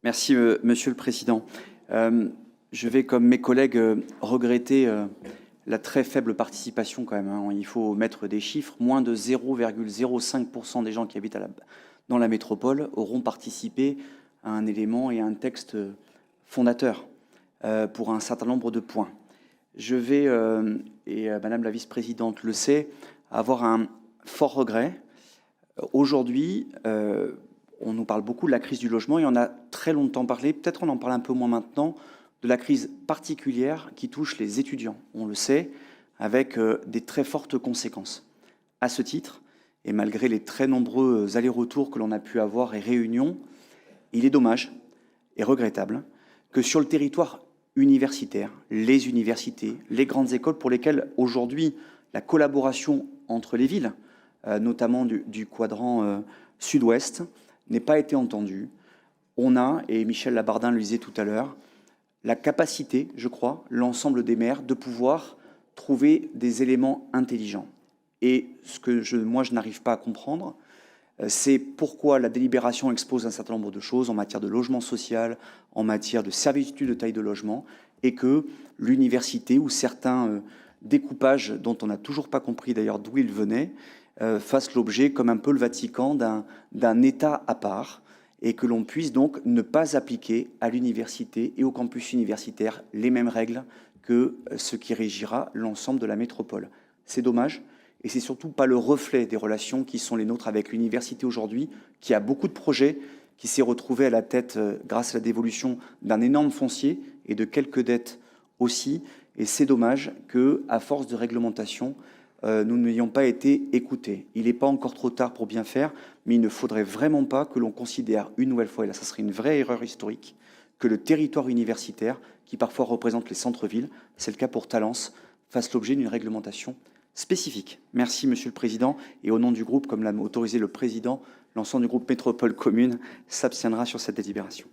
Merci, Monsieur le Président. Je vais, comme mes collègues, regretter la très faible participation quand même, hein. Il faut mettre des chiffres. Moins de 0,05% des gens qui habitent dans la métropole auront participé à un élément et à un texte fondateur pour un certain nombre de points. Je vais, et Madame la vice-présidente le sait, avoir un fort regret. Aujourd'hui, on nous parle beaucoup de la crise du logement et on a très longtemps parlé, peut-être on en parle un peu moins maintenant, de la crise particulière qui touche les étudiants. On le sait, avec des très fortes conséquences. À ce titre, et malgré les très nombreux allers-retours que l'on a pu avoir et réunions, il est dommage et regrettable que sur le territoire universitaire, les universités, les grandes écoles pour lesquelles aujourd'hui la collaboration entre les villes, notamment du quadrant sud-ouest, n'ait pas été entendue. On a, et Michel Labardin le disait tout à l'heure, la capacité, je crois, l'ensemble des maires, de pouvoir trouver des éléments intelligents. Et ce que moi, je n'arrive pas à comprendre, c'est pourquoi la délibération expose un certain nombre de choses en matière de logement social, en matière de servitude de taille de logement, et que l'université ou certains découpages, dont on n'a toujours pas compris d'ailleurs d'où ils venaient, fassent l'objet, comme un peu le Vatican, d'un État à part, et que l'on puisse donc ne pas appliquer à l'université et au campus universitaire les mêmes règles que ce qui régira l'ensemble de la métropole. C'est dommage, et c'est surtout pas le reflet des relations qui sont les nôtres avec l'université aujourd'hui, qui a beaucoup de projets, qui s'est retrouvé à la tête, grâce à la dévolution d'un énorme foncier et de quelques dettes aussi, et c'est dommage qu'à force de réglementation, nous n'ayons pas été écoutés. Il n'est pas encore trop tard pour bien faire, mais il ne faudrait vraiment pas que l'on considère une nouvelle fois, et là ça serait une vraie erreur historique, que le territoire universitaire, qui parfois représente les centres-villes, c'est le cas pour Talence, fasse l'objet d'une réglementation spécifique. Merci Monsieur le Président, et au nom du groupe, comme l'a autorisé le Président, l'ensemble du groupe Métropole Commune s'abstiendra sur cette délibération.